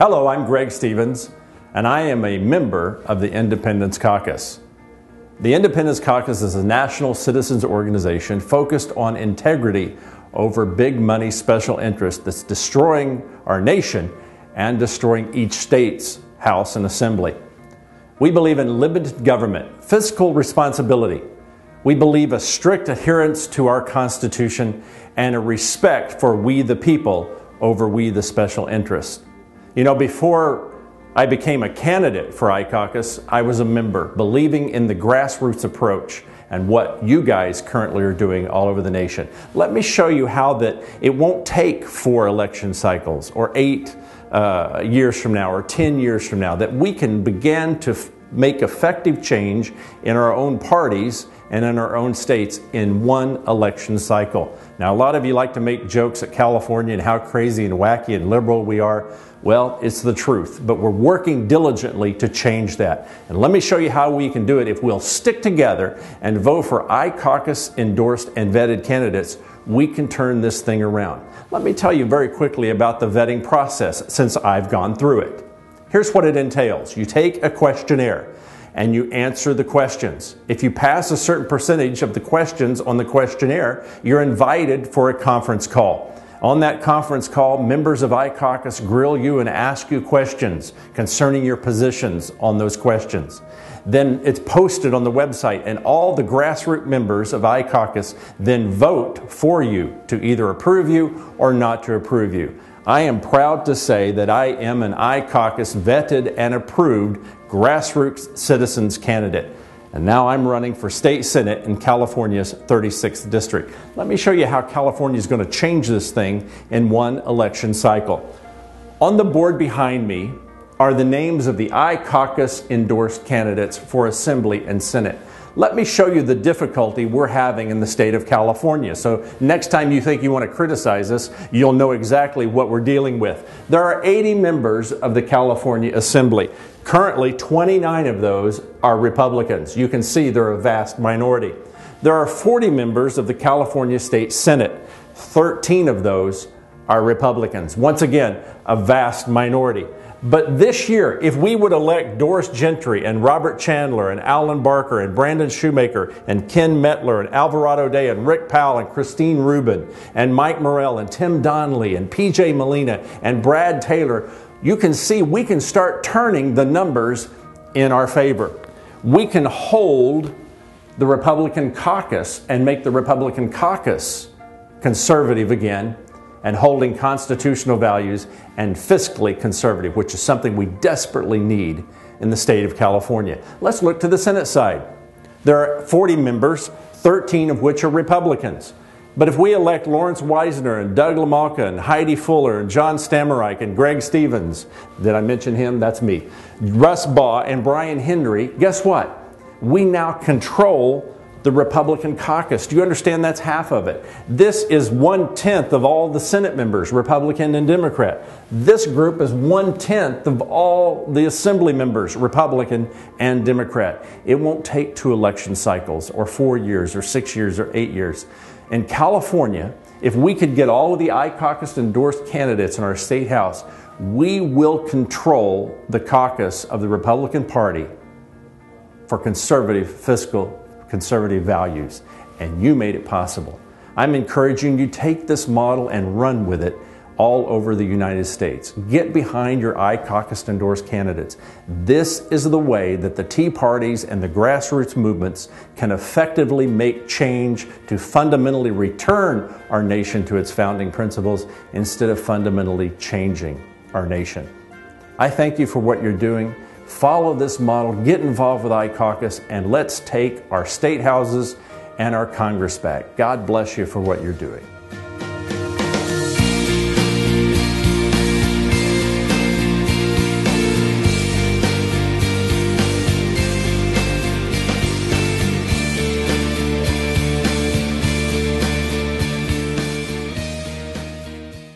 Hello, I'm Greg Stevens, and I am a member of the Independence Caucus. The Independence Caucus is a national citizens organization focused on integrity over big money special interest that's destroying our nation and destroying each state's House and Assembly. We believe in limited government, fiscal responsibility. We believe a strict adherence to our Constitution and a respect for we the people over we the special interests. You know, before I became a candidate for iCaucus, I was a member, believing in the grassroots approach and what you guys currently are doing all over the nation. Let me show you how that it won't take 4 election cycles or 8 years from now or 10 years from now, that we can begin to make effective change in our own parties and in our own states in one election cycle. Now, a lot of you like to make jokes at California and how crazy and wacky and liberal we are. Well, it's the truth, but we're working diligently to change that. And let me show you how we can do it. If we'll stick together and vote for iCaucus endorsed and vetted candidates, we can turn this thing around. Let me tell you very quickly about the vetting process, since I've gone through it. Here's what it entails. You take a questionnaire and you answer the questions. If you pass a certain percentage of the questions on the questionnaire, you're invited for a conference call. On that conference call, members of iCaucus grill you and ask you questions concerning your positions on those questions. Then it's posted on the website, and all the grassroots members of iCaucus then vote for you to either approve you or not to approve you. I am proud to say that I am an iCaucus vetted and approved grassroots citizens candidate. And now I'm running for state senate in California's 36th district. Let me show you how California is going to change this thing in one election cycle. On the board behind me are the names of the iCaucus endorsed candidates for Assembly and Senate. Let me show you the difficulty we're having in the state of California. So next time you think you want to criticize us, you'll know exactly what we're dealing with. There are 80 members of the California Assembly. Currently, 29 of those are Republicans. You can see they're a vast minority. There are 40 members of the California State Senate. 13 of those are Republicans. Once again, a vast minority. But this year, if we would elect Doris Gentry and Robert Chandler and Alan Barker and Brandon Shoemaker and Ken Metler and Alvarado Day and Rick Powell and Christine Rubin and Mike Morrell and Tim Donnelly and PJ Molina and Brad Taylor, you can see we can start turning the numbers in our favor. We can hold the Republican caucus and make the Republican caucus conservative again, and holding constitutional values and fiscally conservative, which is something we desperately need in the state of California. Let's look to the Senate side. There are 40 members, 13 of which are Republicans. But if we elect Lawrence Weisner and Doug LaMalka and Heidi Fuller and John Stammerreich and Greg Stevens, did I mention him? That's me. Russ Baugh and Brian Henry, guess what? We now control the Republican caucus. Do you understand that's half of it? This is 1/10 of all the Senate members, Republican and Democrat. This group is 1/10 of all the Assembly members, Republican and Democrat. It won't take 2 election cycles or 4 years or 6 years or 8 years. In California, if we could get all of the iCaucus endorsed candidates in our state house, we will control the caucus of the Republican Party for conservative fiscal conservative values, and you made it possible. I'm encouraging you to take this model and run with it all over the United States. Get behind your iCaucus endorsed candidates. This is the way that the Tea Parties and the grassroots movements can effectively make change to fundamentally return our nation to its founding principles instead of fundamentally changing our nation. I thank you for what you're doing. Follow this model, get involved with iCaucus, and let's take our state houses and our Congress back. God bless you for what you're doing.